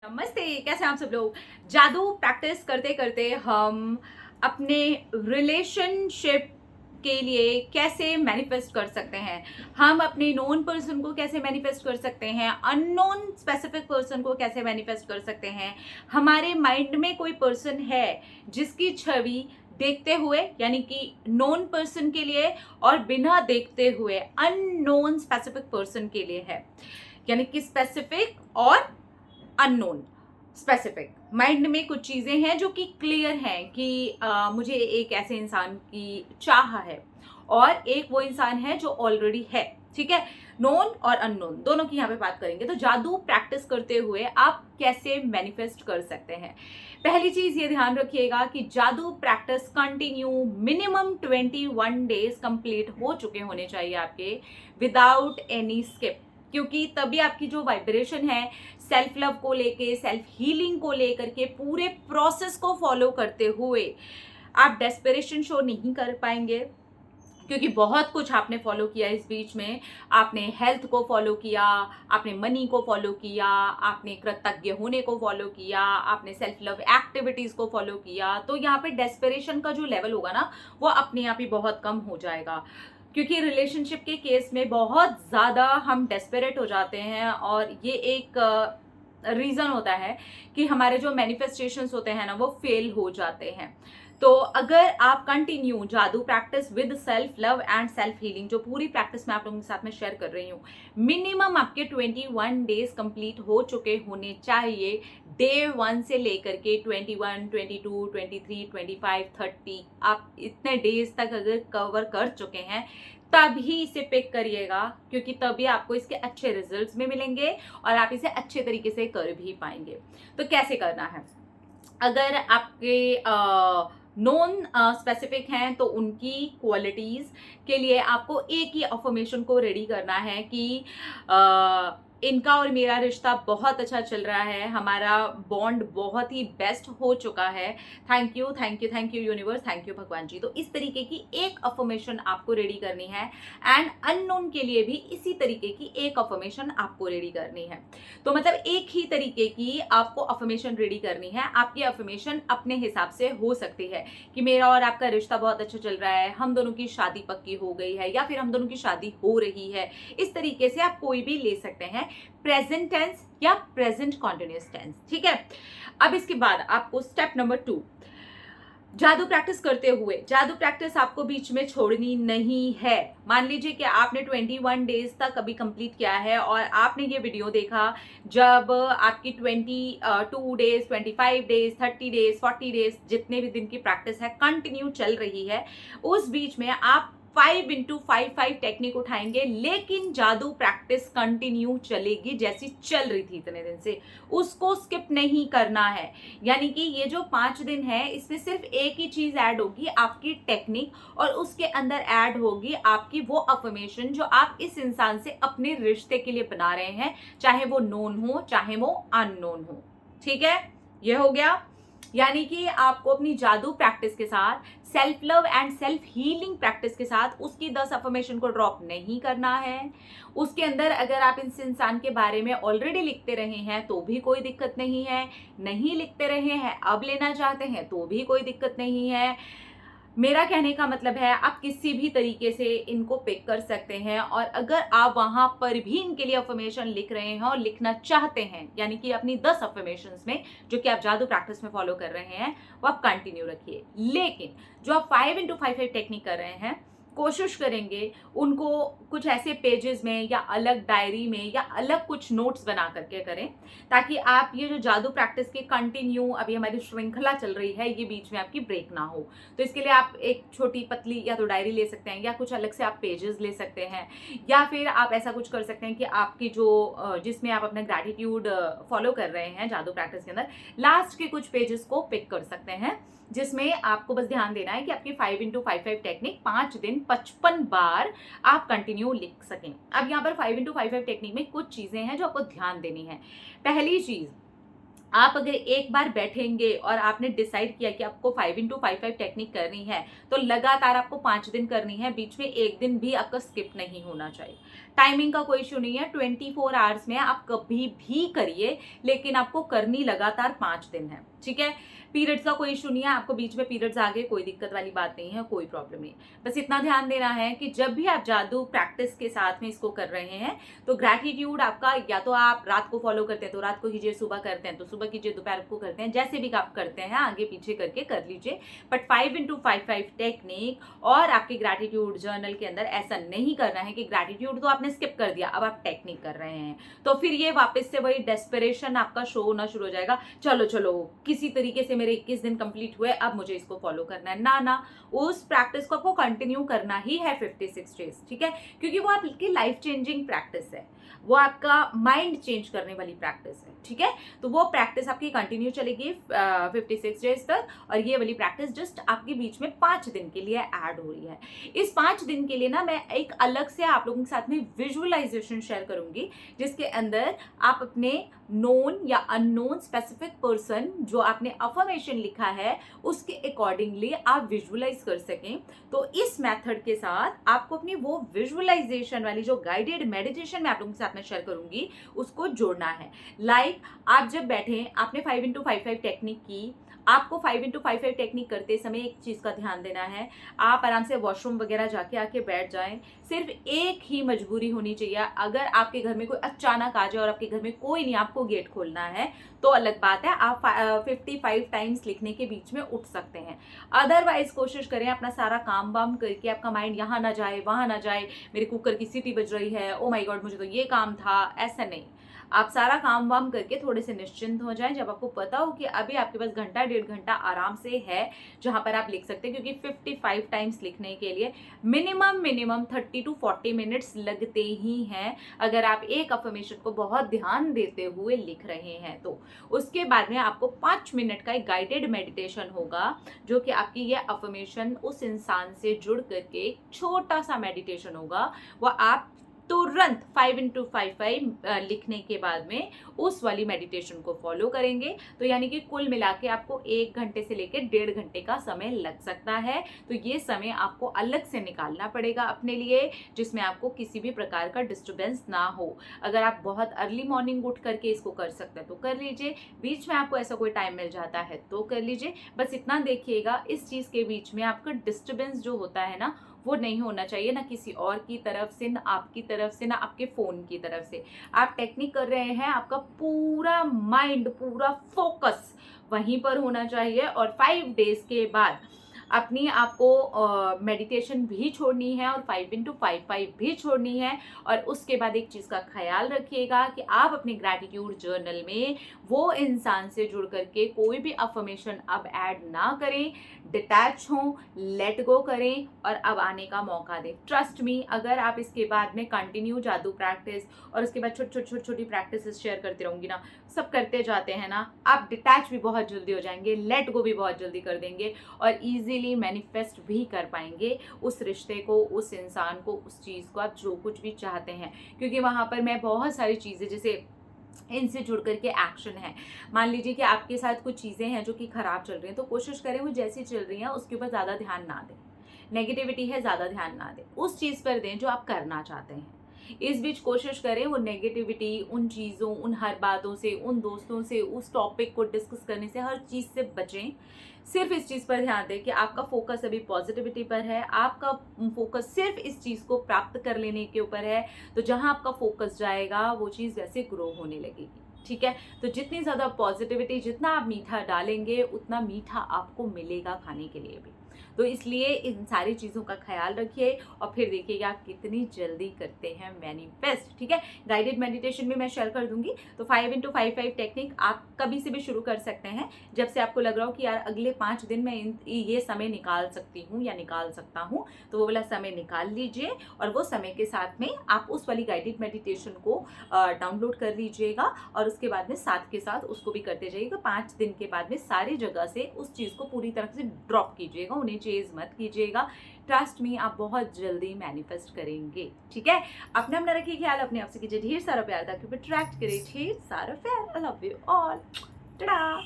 नमस्ते, कैसे हैं आप सब लोग। जादू प्रैक्टिस करते करते हम अपने रिलेशनशिप के लिए कैसे मैनिफेस्ट कर सकते हैं, हम अपने नोन पर्सन को कैसे मैनिफेस्ट कर सकते हैं, अननोन स्पेसिफिक पर्सन को कैसे मैनिफेस्ट कर सकते हैं। हमारे माइंड में कोई पर्सन है जिसकी छवि देखते हुए यानी कि नोन पर्सन के लिए और बिना देखते हुए अननोन स्पेसिफिक पर्सन के लिए है, यानी कि स्पेसिफिक और अननोन। स्पेसिफिक माइंड में कुछ चीजें हैं जो कि क्लियर हैं कि मुझे एक ऐसे इंसान की चाह है, और एक वो इंसान है जो ऑलरेडी है। ठीक है, नोन और अननोन दोनों की यहाँ पे बात करेंगे। तो जादू प्रैक्टिस करते हुए आप कैसे मैनिफेस्ट कर सकते हैं। पहली चीज ये ध्यान रखिएगा कि जादू practice continue minimum 21 days complete हो चुके होने चाहिए आपके, विदाउट एनी स्किप, क्योंकि तभी आपकी जो वाइब्रेशन है सेल्फ लव को लेके, सेल्फ हीलिंग को लेकर के पूरे प्रोसेस को फॉलो करते हुए आप डेस्परेशन शो नहीं कर पाएंगे, क्योंकि बहुत कुछ आपने फॉलो किया इस बीच में। आपने हेल्थ को फॉलो किया, आपने मनी को फॉलो किया, आपने कृतज्ञ होने को फॉलो किया, आपने सेल्फ लव एक्टिविटीज को फॉलो किया। तो यहाँ पे डेस्परेशन का जो लेवल होगा ना, वो अपने आप ही बहुत कम हो जाएगा, क्योंकि रिलेशनशिप के केस में बहुत ज़्यादा हम डेस्परेट हो जाते हैं, और ये एक रीज़न होता है कि हमारे जो मैनिफेस्टेशंस होते हैं ना, वो फेल हो जाते हैं। तो अगर आप कंटिन्यू जादू practice with self love and self healing, जो पूरी प्रैक्टिस मैं आप लोगों के साथ में शेयर कर रही हूँ, मिनिमम आपके 21 डेज कंप्लीट हो चुके होने चाहिए। डे 1 से लेकर के 21, 22, 23, 25, 30, आप इतने डेज तक अगर कवर कर चुके हैं तभी इसे पिक करिएगा, क्योंकि तभी आपको इसके अच्छे रिजल्ट्स में मिलेंगे और आप इसे अच्छे तरीके से कर भी पाएंगे। तो कैसे करना है, अगर आपके नॉन स्पेसिफिक हैं तो उनकी क्वालिटीज के लिए आपको एक ही अफर्मेशन को रेडी करना है कि इनका और मेरा रिश्ता बहुत अच्छा चल रहा है, हमारा बॉन्ड बहुत ही बेस्ट हो चुका है। Thank you, thank you, thank you universe, thank you भगवान जी। तो इस तरीके की एक अफर्मेशन आपको रेडी करनी है, एंड अननोन के लिए भी इसी तरीके की एक अफर्मेशन आपको रेडी करनी है। तो मतलब एक ही तरीके की आपको अफर्मेशन रेडी करनी है। आपकी अफर्मेशन अपने हिसाब से हो सकती है कि मेरा और आपका रिश्ता बहुत अच्छा चल रहा है, हम दोनों की शादी पक्की हो गई है, या फिर हम दोनों की शादी हो रही है। इस तरीके से आप कोई भी ले सकते हैं, प्रेजेंट टेंस या प्रेजेंट कॉन्टिन्यूअस टेंस। ठीक है, अब इसके बाद आपको स्टेप नंबर 2, जादू प्रैक्टिस करते हुए, जादू प्रैक्टिस आपको बीच में छोड़नी नहीं है। मान लीजिए कि आपने 21 डेज तक अभी कंप्लीट किया है और आपने ये वीडियो देखा जब आपकी 22 डेज, 25 डेज, 30 डेज, 40 डेज, जितने भी दिन की प्रैक्टिस है कंटिन्यू चल रही है, उस बीच में आप 5x5 टेक्निक उठाएंगे, लेकिन जादू प्रैक्टिस कंटिन्यू चलेगी जैसी चल रही थी इतने दिन से, उसको स्किप नहीं करना है। यानी कि ये जो 5 दिन है, इसमें सिर्फ एक ही चीज ऐड होगी, आपकी टेक्निक, और उसके अंदर ऐड होगी आपकी वो अफर्मेशन जो आप इस इंसान से अपने रिश्ते के लिए बना रहे हैं, चाहे वो नोन हो चाहे वो अननोन हो। ठीक है, ये हो गया। यानी कि आपको अपनी जादू प्रैक्टिस के साथ, self love and self healing practice के साथ उसकी 10 अफर्मेशन को ड्रॉप नहीं करना है। उसके अंदर अगर आप इस इंसान के बारे में ऑलरेडी लिखते रहे हैं तो भी कोई दिक्कत नहीं है, नहीं लिखते रहे हैं अब लेना चाहते हैं तो भी कोई दिक्कत नहीं है। मेरा कहने का मतलब है आप किसी भी तरीके से इनको पिक कर सकते हैं, और अगर आप वहां पर भी इनके लिए अफर्मेशन लिख रहे हैं और लिखना चाहते हैं, यानी कि अपनी 10 अफर्मेशंस में जो कि आप जादू प्रैक्टिस में फॉलो कर रहे हैं, वो आप कंटिन्यू रखिए। लेकिन जो आप 5x5 टेक्निक कर रहे हैं, कोशिश करेंगे उनको कुछ ऐसे पेजेस में या अलग डायरी में या अलग कुछ नोट्स बना करके करें, ताकि आप ये जो जादू प्रैक्टिस के कंटिन्यू अभी हमारी श्रृंखला चल रही है, ये बीच में आपकी ब्रेक ना हो। तो इसके लिए आप एक छोटी पतली या तो डायरी ले सकते हैं, या कुछ अलग से आप पेजेस ले सकते हैं, या फिर आप ऐसा कुछ कर सकते हैं कि आपकी जो जिसमें आप अपना ग्रैटिट्यूड फॉलो कर रहे हैं जादू प्रैक्टिस के अंदर, लास्ट के कुछ पेजेस को पिक कर सकते हैं, जिसमें आपको बस ध्यान देना है कि आपकी 5x5 टेक्निक 5 दिन 55 बार आप कंटिन्यू लिख सकें। अब यहाँ पर 5x5 टेक्निक में कुछ चीजें हैं जो आपको ध्यान देनी है। पहली चीज, आप अगर एक बार बैठेंगे और आपने डिसाइड किया कि आपको 5x5 टेक्निक करनी है, तो लगातार आपको 5 दिन करनी है, बीच में एक दिन भी आपका स्किप नहीं होना चाहिए। टाइमिंग का कोई इशू नहीं है, 24 आवर्स में आप कभी भी करिए, लेकिन आपको करनी लगातार 5 दिन है, ठीक है। पीरियड्स का कोई इशू नहीं है, आपको बीच में पीरियड्स आ गए, कोई दिक्कत वाली बात नहीं है, कोई प्रॉब्लम नहीं। बस इतना ध्यान देना है कि जब भी आप जादू प्रैक्टिस के साथ में इसको कर रहे हैं तो ग्रैटिट्यूड आपका, या तो आप रात को फॉलो करते हैं तो रात को कीजिए, सुबह करते हैं तो सुबह कीजिए, दोपहर को करते हैं, जैसे भी आप करते हैं आगे पीछे करके कर लीजिए। बट 5x5 टेक्निक और आपके ग्रैटिट्यूड जर्नल के अंदर ऐसा नहीं करना है कि ग्रैटिट्यूड तो आपने स्किप कर दिया, अब आप टेक्निक कर रहे हैं, तो फिर ये वापस से वही डेस्परेशन आपका शो होना शुरू हो जाएगा। चलो चलो किसी तरीके से मेरे 21 दिन कंप्लीट हुए, अब मुझे इसको फॉलो करना है। ना, उस प्रैक्टिस को आपको कंटिन्यू करना ही है 56 डेज, ठीक है, क्योंकि वो आपकी लाइफ चेंजिंग प्रैक्टिस है, वो आपका माइंड चेंज करने वाली प्रैक्टिस है, ठीक है। तो वो प्रैक्टिस आपकी कंटिन्यू चलेगी 56 डेज तक, और ये वाली प्रैक्टिस जस्ट आपके बीच में 5 दिन के लिए ऐड हो रही है। इस 5 दिन के लिए ना मैं एक अलग से आप लोगों के साथ में विजुअलाइजेशन शेयर करूंगी, जिसके अंदर आप अपने नोन या अननोन स्पेसिफिक पर्सन जो आपने अफर्मेशन लिखा है उसके अकॉर्डिंगली आप विजुअलाइज कर सकें। तो इस मेथड के साथ आपको अपनी वो विजुअलाइजेशन वाली जो गाइडेड मेडिटेशन मैं आप लोगों के साथ में शेयर करूंगी उसको जोड़ना है। लाइक आप जब बैठे, आपने 5x5 टेक्निक की, आपको 5x5 टेक्निक करते समय एक चीज का ध्यान देना है, आप आराम से वॉशरूम वगैरह जाके आके बैठ जाएं। सिर्फ एक ही मजबूरी होनी चाहिए, अगर आपके घर में कोई अचानक आ जाए और आपके घर में कोई नहीं, आपको गेट खोलना है तो अलग बात है, आप 55 टाइम्स लिखने के बीच में उठ सकते हैं। अदरवाइज कोशिश करें अपना सारा काम वाम करके आपका माइंड यहाँ ना जाए वहां ना जाए, मेरे कुकर की सीटी बज रही है, ओ माय गॉड मुझे तो ये काम था, ऐसा नहीं। आप सारा काम वाम करके थोड़े से निश्चिंत हो जाएं, जब आपको पता हो कि अभी आपके पास घंटा 1.5 घंटा आराम से है जहां पर आप लिख सकते हैं, क्योंकि 55 टाइम्स लिखने के लिए मिनिमम 30 to 40 मिनट्स लगते ही हैं, अगर आप एक अफर्मेशन को बहुत ध्यान देते हुए लिख रहे हैं तो। उसके बाद में आपको 5 मिनट का एक गाइडेड मेडिटेशन होगा, जो कि आपकी ये अफर्मेशन उस इंसान से जुड़ करके एक छोटा सा मेडिटेशन होगा, वो आप तुरंत 5x5 लिखने के बाद में उस वाली मेडिटेशन को फॉलो करेंगे। तो यानी कि कुल मिला के आपको 1 घंटे से लेकर 1.5 घंटे का समय लग सकता है। तो ये समय आपको अलग से निकालना पड़ेगा अपने लिए, जिसमें आपको किसी भी प्रकार का डिस्टर्बेंस ना हो। अगर आप बहुत अर्ली मॉर्निंग उठ करके इसको कर सकते हैं तो कर लीजिए, बीच में आपको ऐसा कोई टाइम मिल जाता है तो कर लीजिए। बस इतना देखिएगा, इस चीज़ के बीच में आपका डिस्टर्बेंस जो होता है ना वो नहीं होना चाहिए, ना किसी और की तरफ से, ना आपकी तरफ से, ना आपके फोन की तरफ से। आप टेक्निक कर रहे हैं, आपका पूरा माइंड, पूरा फोकस वहीं पर होना चाहिए। और 5 डेज के बाद अपनी आपको मेडिटेशन भी छोड़नी है और 5x5 भी छोड़नी है। और उसके बाद एक चीज़ का ख्याल रखिएगा कि आप अपने ग्रैटिट्यूड जर्नल में वो इंसान से जुड़ करके कोई भी अफर्मेशन अब ऐड ना करें, डिटैच हों, लेट गो करें और अब आने का मौका दें। ट्रस्ट मी, अगर आप इसके बाद में कंटिन्यू जादू प्रैक्टिस और उसके बाद छोटी प्रैक्टिसेस शेयर करते रहूँगी ना, सब करते जाते हैं ना, आप डिटैच भी बहुत जल्दी हो जाएंगे, लेट गो भी बहुत जल्दी कर देंगे और ईजिली मैनिफेस्ट भी कर पाएंगे उस रिश्ते को, उस इंसान को, उस चीज़ को, आप जो कुछ भी चाहते हैं। क्योंकि वहाँ पर मैं बहुत सारी चीज़ें, जैसे इनसे जुड़ करके एक्शन है, मान लीजिए कि आपके साथ कुछ चीज़ें हैं जो कि खराब चल रही हैं, तो कोशिश करें वो जैसी चल रही हैं उसके ऊपर ज़्यादा ध्यान ना दें। नेगेटिविटी है, ज़्यादा ध्यान ना दें, उस चीज़ पर दें जो आप करना चाहते हैं। इस बीच कोशिश करें वो नेगेटिविटी, उन चीज़ों, उन हर बातों से, उन दोस्तों से, उस टॉपिक को डिस्कस करने से, हर चीज़ से बचें। सिर्फ इस चीज़ पर ध्यान दें कि आपका फोकस अभी पॉजिटिविटी पर है, आपका फोकस सिर्फ इस चीज़ को प्राप्त कर लेने के ऊपर है। तो जहाँ आपका फोकस जाएगा वो चीज़ वैसे ग्रो होने लगेगी, ठीक है। तो जितनी ज़्यादा पॉजिटिविटी, जितना आप मीठा डालेंगे उतना मीठा आपको मिलेगा खाने के लिए भी। तो इसलिए इन सारी चीज़ों का ख्याल रखिए और फिर देखिएगा आप कितनी जल्दी करते हैं मैनिफेस्ट, ठीक है। गाइडेड मेडिटेशन में मैं शेयर कर दूंगी। तो 5x5 टेक्निक आप कभी से भी शुरू कर सकते हैं, जब से आपको लग रहा हो कि यार अगले 5 दिन में ये समय निकाल सकती हूँ या निकाल सकता हूँ, तो वो वाला समय निकाल लीजिए और वो समय के साथ में आप उस वाली गाइडेड मेडिटेशन को डाउनलोड कर लीजिएगा और उसके बाद में साथ के साथ उसको भी करते जाइएगा। 5 दिन के बाद में सारी जगह से उस चीज़ को पूरी तरह से ड्रॉप कीजिएगा, उन्हें चेज मत कीजिएगा। ट्रस्ट मी, आप बहुत जल्दी मैनिफेस्ट करेंगे, ठीक है। अपना रखिए ख्याल, अपने आप से कीजिए ढेर सारा प्यार ताकि अट्रैक्ट करे ढेर सारा प्यार। I love you all, Tata.